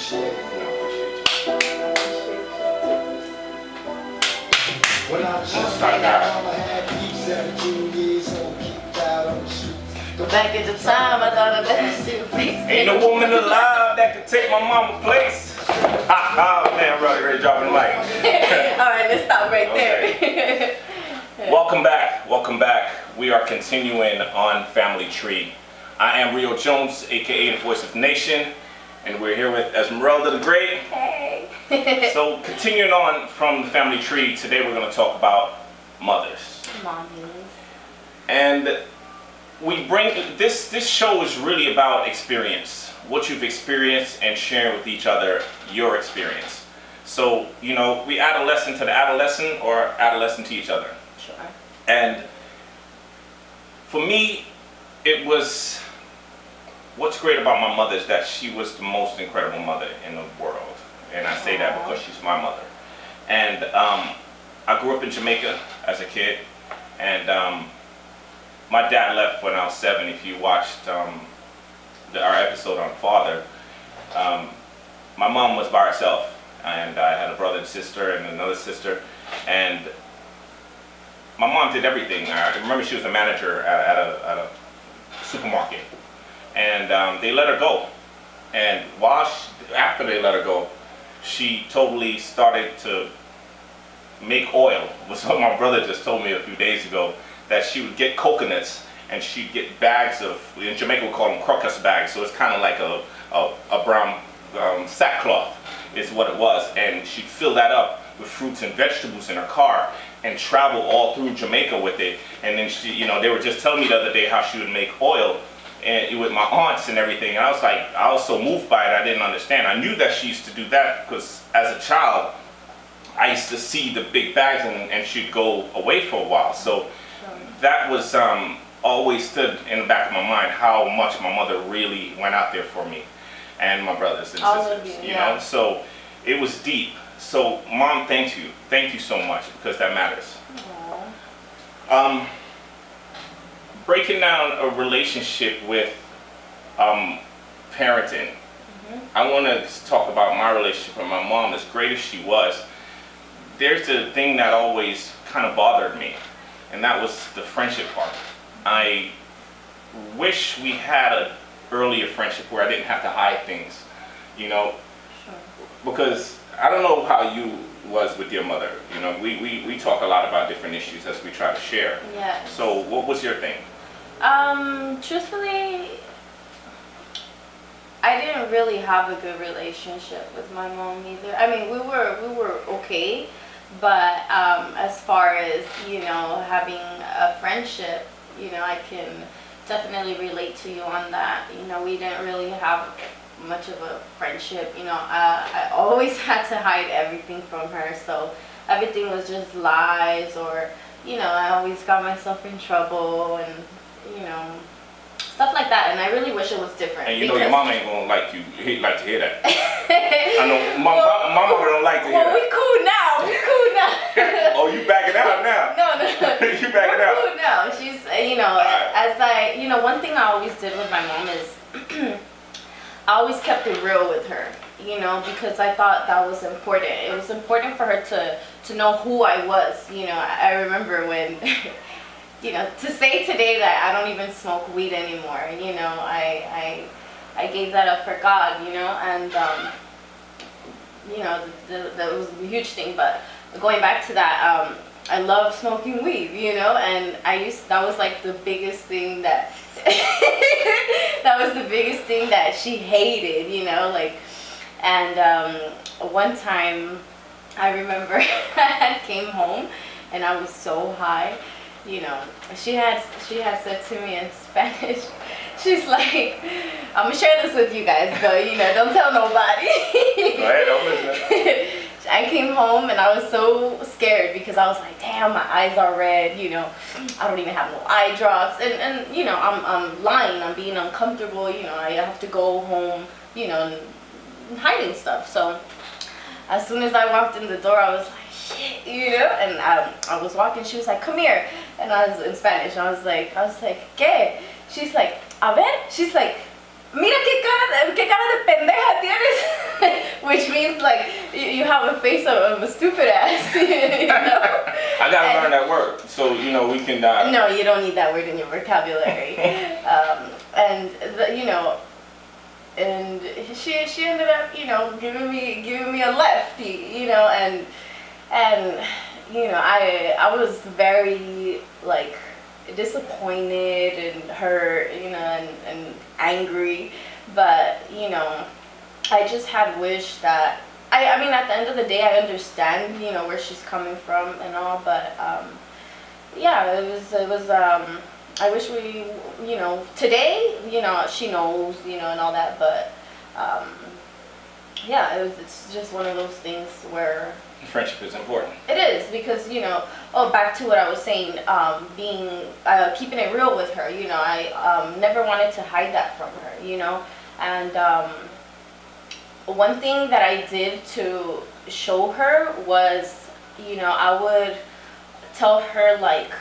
appreciate it. No, I appreciate you. When I was Let's young, start my now. mama had me 17 years old, kicked out on the street. Back at the time, I thought the best to fix it. Ain't no woman alive that could take my mama's place. Ha man, Roddy Ray dropping the mic. Alright, let's stop right there. Welcome back, welcome back. We are continuing on Family Tree. I am Rio Jones, aka the Voice of the Nation, and we're here with Esmeralda the Great. Hey. So continuing on from the Family Tree, today we're going to talk about mothers. Mommies. And we bring this show is really about experience, what you've experienced, and sharing with each other your experience. So, you know, we add a lesson to the adolescent or add a lesson to each other. Sure. And for me, it was, what's great about my mother is that she was the most incredible mother in the world. And I say that because she's my mother. And I grew up in Jamaica as a kid. And my dad left when I was 7. If you watched our episode on Father, my mom was by herself. And I had a brother and sister and another sister. And my mom did everything. I remember she was a manager at a supermarket. And they let her go. And after they let her go, she totally started to make oil. Was what my brother just told me a few days ago, that she would get coconuts and she'd get bags of, in Jamaica we call them crocus bags, so it's kind of like a brown sackcloth is what it was. And she'd fill that up with fruits and vegetables in her car and travel all through Jamaica with it. And then she, you know, they were just telling me the other day how she would make oil and with my aunts and everything. And I was so moved by it, I didn't understand. I knew that she used to do that because as a child, I used to see the big bags and she'd go away for a while. So that was always stood in the back of my mind, how much my mother really went out there for me and my brothers and sisters, you know? So it was deep. So Mom, thank you so much, because that matters. Breaking down a relationship with parenting, I want to talk about my relationship with my mom. As great as she was, there's a thing that always kind of bothered me, and that was the friendship part. I wish we had an earlier friendship where I didn't have to hide things, you know, because I don't know how you was with your mother. You know, we talk a lot about different issues as we try to share. Yeah. So what was your thing? Truthfully, I didn't really have a good relationship with my mom either. I mean, we were okay, but as far as, you know, having a friendship, you know, I can definitely relate to you on that. You know, we didn't really have much of a friendship. You know, I always had to hide everything from her, so everything was just lies, or, you know, I always got myself in trouble and, you know, stuff like that. And I really wish it was different. And you know your mama ain't gonna like to hear that. I know mama don't like to hear that. We cool now. Oh, you backing out now? No. You backing out? We're cool now. She's, you know, you know, one thing I always did with my mom is I always kept it real with her, you know, because I thought that was important. It was important for her to know who I was. You know, I remember when, you know, to say today that I don't even smoke weed anymore, you know, I gave that up for God, you know, and, you know, that was a huge thing. But going back to that, I love smoking weed, you know, and that was like the biggest thing that, that was the biggest thing that she hated, you know, like, and one time I remember I came home and I was so high, you know, she had said to me in Spanish, she's like, I'm gonna share this with you guys, but, you know, don't tell nobody. Go ahead, don't listen. I came home and I was so scared because I was like, damn, my eyes are red, you know, I don't even have no eye drops, and you know, I'm lying, I'm being uncomfortable, you know, I have to go home, you know, hiding stuff. So as soon as I walked in the door, I was like, shit, you know, and I was walking, she was like, come here, and I was in Spanish, I was like, ¿qué? She's like, a ver, she's like, mira qué cara de pendeja tienes. which means like you have a face of a stupid ass. You know? I gotta learn that word, so we can. No, you don't need that word in your vocabulary. And and she ended up giving me a lefty, and I was very like disappointed and hurt, and angry, but I just had wished that I mean at the end of the day I understand where she's coming from and all, but yeah, it was I wish we today she knows and all that, but yeah, it's just one of those things where friendship is important. it is, because back to what I was saying, keeping it real with her. I never wanted to hide that from her, and one thing that I did to show her was I would tell her, like,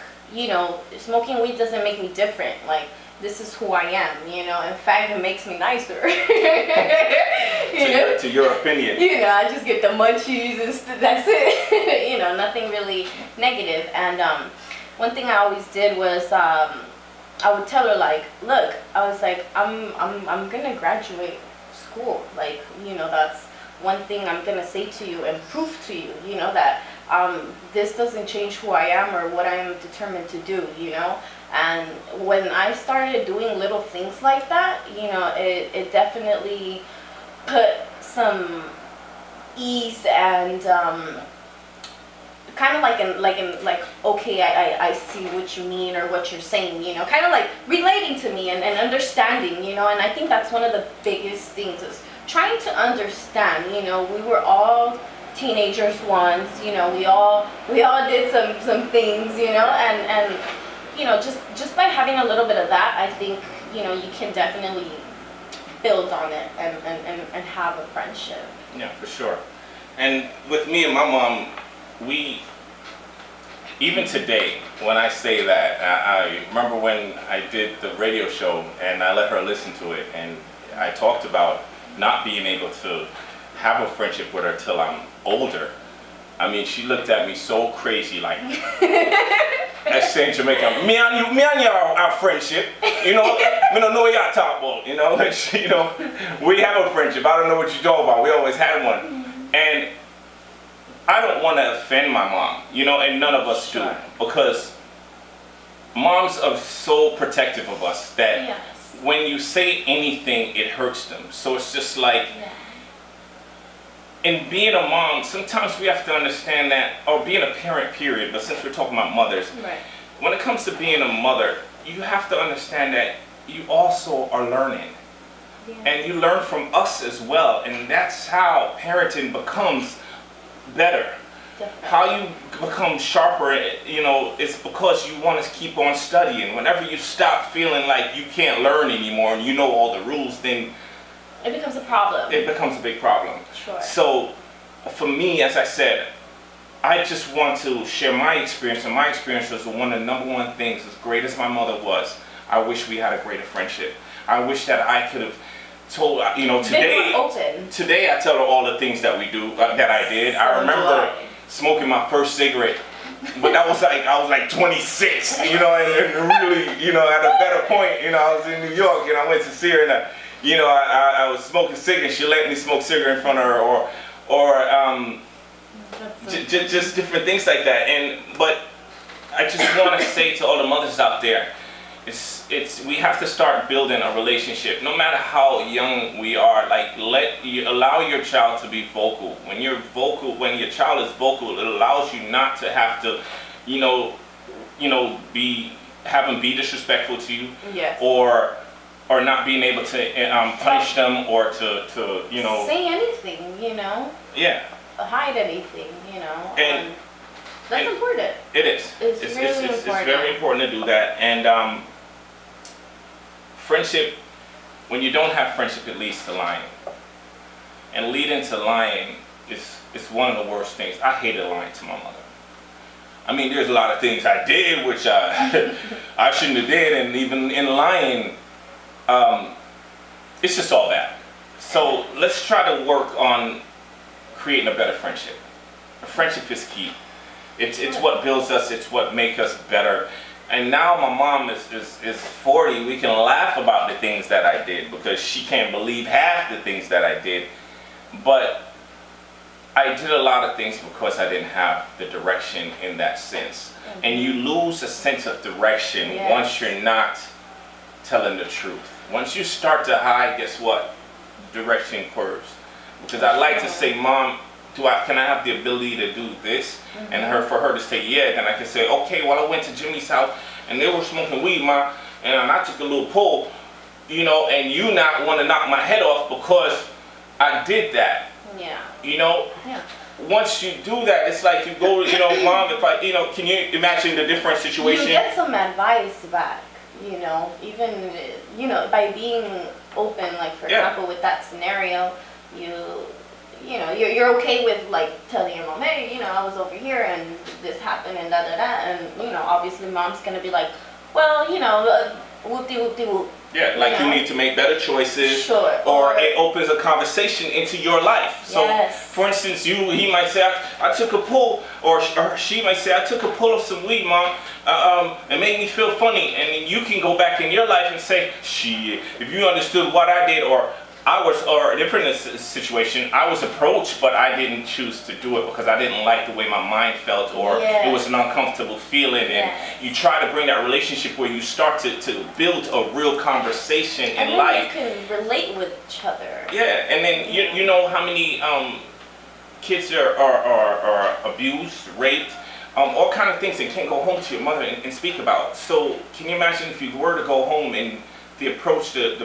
smoking weed doesn't make me different, like this is who I am, in fact it makes me nicer. To your opinion. I just get the munchies and that's it. Nothing really negative. And one thing I always did was I would tell her, like, look, I was like, I'm gonna graduate school, like, that's one thing I'm gonna say to you and prove to you, that this doesn't change who I am or what I am determined to do, and when I started doing little things like that, it definitely put some ease and kind of like okay, I see what you mean or what you're saying, kind of like relating to me and understanding, and I think that's one of the biggest things is trying to understand. We were all teenagers once, we all did some things, and just by having a little bit of that, I think you can definitely build on it and have a friendship. Yeah, for sure. And with me and my mom, even today, when I say that, I remember when I did the radio show and I let her listen to it, and I talked about not being able to have a friendship with her till I'm older. I mean, she looked at me so crazy, like, I say in Jamaica, me and you are our friendship, me don't know what y'all talk about, we have a friendship, I don't know what you're talking about, we always had one. And I don't want to offend my mom, and none of us do, because moms are so protective of us that Yes. when you say anything, it hurts them. So it's just like, in being a mom, sometimes we have to understand that, or being a parent, period, but since we're talking about mothers, Right. when it comes to being a mother, you have to understand that you also are learning. Yeah. And you learn from us as well, and that's how parenting becomes better. Definitely. How you become sharper, it's because you want to keep on studying. Whenever you stop feeling like you can't learn anymore and you know all the rules, then It becomes a problem. it becomes a big problem. Sure. So for me, as I said, I just want to share my experience, and my experience was one of the number one things, as great as my mother was, I wish we had a greater friendship. I wish that I could have told, They were open. today I tell her all the things that we do, that I did. I remember smoking my first cigarette, but that was like, I was like 26, and really, at a better point, I was in New York and I went to see her, and I was smoking cigarettes. She let me smoke cigarette in front of her, or just different things like that. But I just want to say to all the mothers out there, we have to start building a relationship, no matter how young we are. Like, allow your child to be vocal. When you're vocal, when your child is vocal, it allows you not to have to, have them be disrespectful to you, Yes. or not being able to punish them, or to say anything, yeah. hide anything, And- that's important. It is. It's really it's important. very important to do that. And friendship, when you don't have friendship, it leads to lying. And leading to lying is one of the worst things. I hated lying to my mother. I mean, there's a lot of things I did which I shouldn't have did, and even in lying, it's just all that. So let's try to work on creating a better friendship. A friendship is key. It's what builds us. It's what makes us better. And now my mom is 40. We can laugh about the things that I did because she can't believe half the things that I did. But I did a lot of things because I didn't have the direction in that sense. And you lose a sense of direction once you're not telling the truth. Once you start to hide, guess what? Direction curves. Because I like to say, Mom, can I have the ability to do this? And for her to say, yeah, then I can say, okay, well, I went to Jimmy's house and they were smoking weed, Ma, and I took a little pull, you know, and you not want to knock my head off because I did that. Yeah. You know? Yeah. Once you do that, it's like you go, you know, Mom, if I, you know, can you imagine the different situation? You get some advice back, you know, even, you know, by being open, like, for example, with that scenario, you know, you're okay with, like, telling your mom, hey, you know, I was over here and this happened and da da da, and, you know, obviously Mom's gonna be like, well, you know, whoop-de-whoop-de-whoop. Yeah, like you need to make better choices. Sure. Or it opens a conversation into your life. So, for instance, he might say, I took a pull, or she might say, I took a pull of some weed, Mom, it made me feel funny. And then you can go back in your life and say, shit, if you understood what I did, or a different situation, I was approached, but I didn't choose to do it because I didn't like the way my mind felt, or it was an uncomfortable feeling. And you try to bring that relationship where you start to build a real conversation in life. And you can relate with each other. Yeah, and then you know how many kids are abused, raped, all kind of things, and can't go home to your mother and speak about. So can you imagine if you were to go home and the approach the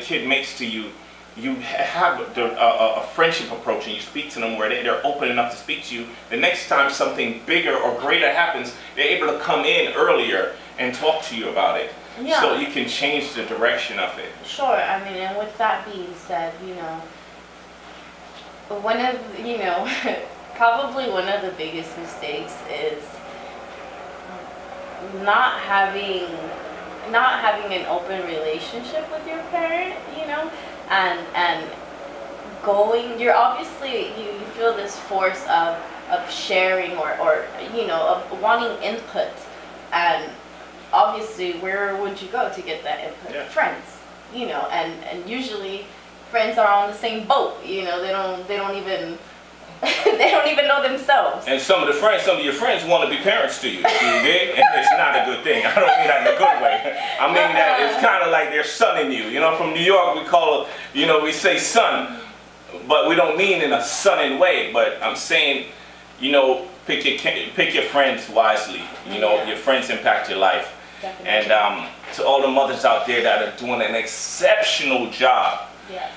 kid makes to you, you have a friendship approach and you speak to them where they're open enough to speak to you. The next time something bigger or greater happens, they're able to come in earlier and talk to you about it. Yeah. So you can change the direction of it. Sure, I mean, and with that being said, you know, probably one of the biggest mistakes is not having an open relationship with your parent, you know, and you're obviously, you feel this force of sharing or you know, of wanting input, and obviously where would you go to get that input? Yeah. Friends, you know, and usually friends are on the same boat, you know, they don't even they don't even know themselves. And some of your friends want to be parents to you, you dig? And it's not a good thing. I don't mean that in a good way. I mean that it's kind of like they're sonning you. You know, from New York we call it, you know, we say son, but we don't mean in a sonning way. But I'm saying, you know, pick your friends wisely. You know, your friends impact your life. Definitely. And to all the mothers out there that are doing an exceptional job, Yes.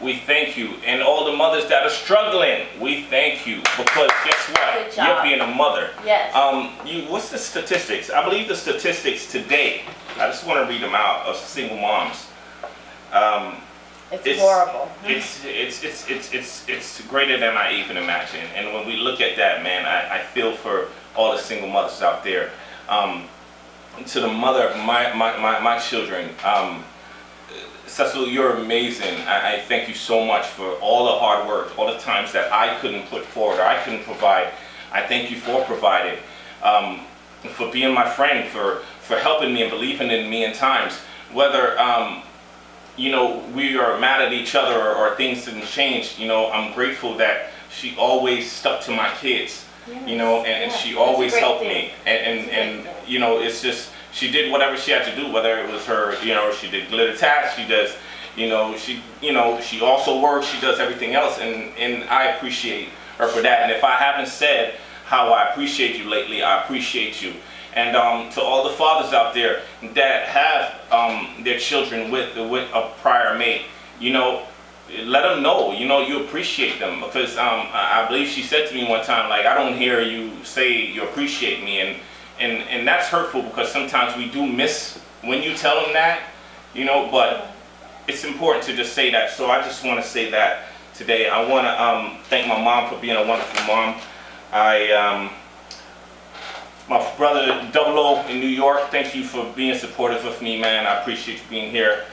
we thank you. And all the mothers that are struggling, we thank you. Because guess what? Good job. You're being a mother. Yes. What's the statistics? I believe the statistics today, I just want to read them out, of single moms. It's horrible. It's greater than I even imagined. And when we look at that, man, I feel for all the single mothers out there. To the mother of my children, Cecil, you're amazing. I thank you so much for all the hard work, all the times that I couldn't put forward or I couldn't provide. I thank you for providing, for being my friend, for helping me and believing in me in times. Whether you know, we are mad at each other or things didn't change, you know, I'm grateful that she always stuck to my kids, you know, and she always helped me. And you know, it's just, she did whatever she had to do, whether it was her, you know, she did glitter tasks, she does, you know, she also works, she does everything else, and I appreciate her for that. And if I haven't said how I appreciate you lately, I appreciate you. And to all the fathers out there that have their children with a prior mate, you know, let them know, you know, you appreciate them. Because I believe she said to me one time, like, I don't hear you say you appreciate me. And that's hurtful, because sometimes we do miss when you tell them that, you know, but it's important to just say that. So I just want to say that today. I want to thank my mom for being a wonderful mom. My brother Double O in New York, thank you for being supportive of me, man. I appreciate you being here.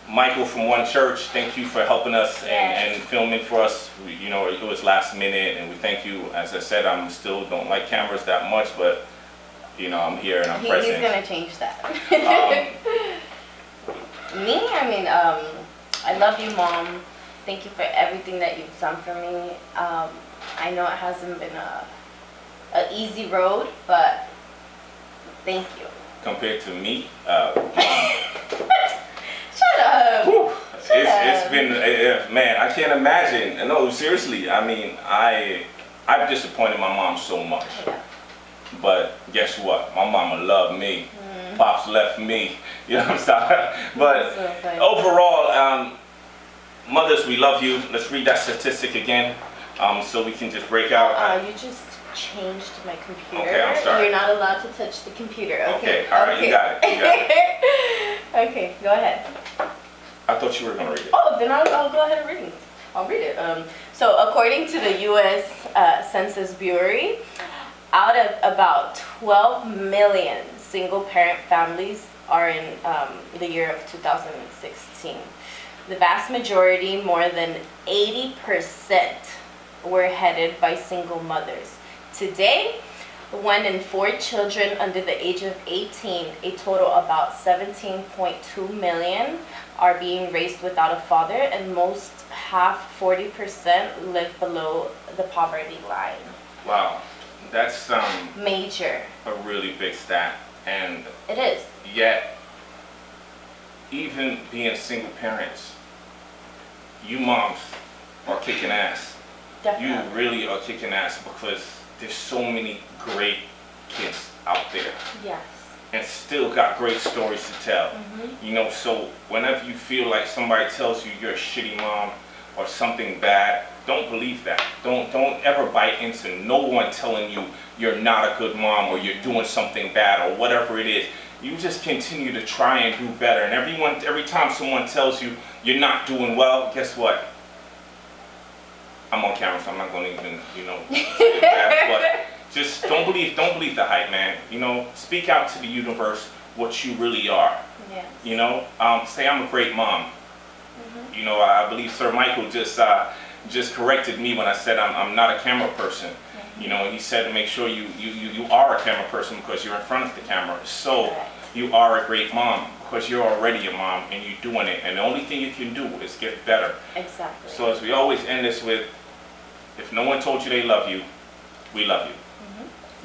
Michael from One Church, thank you for helping us Yes. and filming for us. You know, it was last minute, and we thank you. As I said, I'm still don't like cameras that much, but you know, I'm here and I'm He's present. gonna change that. Um, Me, I love you, Mom. Thank you for everything that you've done for me. I know it hasn't been a easy road, but thank you. Compared to me, Shut up. whew, Shut it's up. been man, I can't imagine. No, seriously. I mean, I've disappointed my mom so much. Yeah. But guess what? My mama loved me. Pops left me. You know what I'm saying? But So funny. overall, mothers, we love you. Let's read that statistic again, so we can just break out. You just changed my computer. Okay, I'm sorry. You're not allowed to touch the computer. Okay. Okay, all right, you got it. You got it. Okay, go ahead. I thought you were gonna read it. Oh, then I'll go ahead and read it. I'll read it. So according to the U.S. Census Bureau, out of about 12 million single-parent families are in the year of 2016. The vast majority, more than 80%, were headed by single mothers. Today, 1 in 4 children under the age of 18, a total about 17.2 million, are being raised without a father, and most, half, 40%, live below the poverty line. Wow, that's Major. a really big stat, and It is. yet, even being single parents, you moms are kicking ass. You Definitely. really are kicking ass because there's so many great kids out there Yes. and still got great stories to tell. You know, so whenever you feel like somebody tells you you're a shitty mom or something bad, don't believe that. Don't ever bite into no one telling you you're not a good mom or you're doing something bad or whatever it is. You just continue to try and do better. And every time someone tells you you're not doing well, guess what? I'm on camera, so I'm not gonna even, say that, but just don't believe the hype, man. You know, speak out to the universe what you really are. Yes. You know, say I'm a great mom. You know, I believe Sir Michael just corrected me when I said I'm not a camera person. You know, he said to make sure you are a camera person because you're in front of the camera. So Correct. you are a great mom because you're already a mom and you're doing it. And the only thing you can do is get better. Exactly. So as we always end this with, if no one told you they love you, we love you.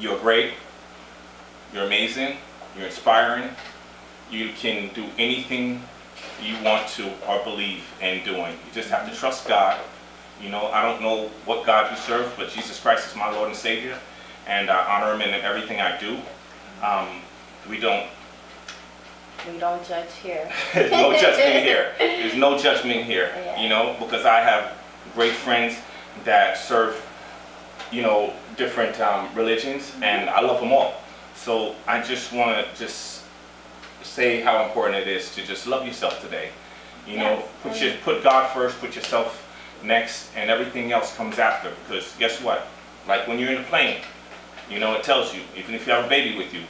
You're great. You're amazing. You're inspiring. You can do anything you want to or believe in doing. You just have to trust God. You know, I don't know what God you serve, but Jesus Christ is my Lord and Savior, and I honor Him in everything I do. We don't judge here. There's no judgment here. There's no judgment here, Yeah. you know, because I have great friends that serve, different religions, and I love them all. So I just want to just say how important it is to just love yourself today. You know, Yes. put God first, put yourself next, and everything else comes after. Because guess what? Like when you're in a plane, it tells you, even if you have a baby with you,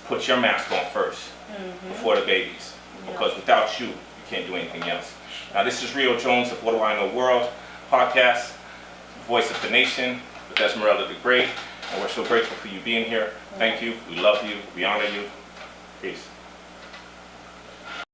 put your mask on first before the babies. Because without you, you can't do anything else. Now this is Rio Jones of What Do I Know World podcast, voice of the nation, with Esmeralda the Great, and we're so grateful for you being here. Thank you. We love you. We honor you. Peace.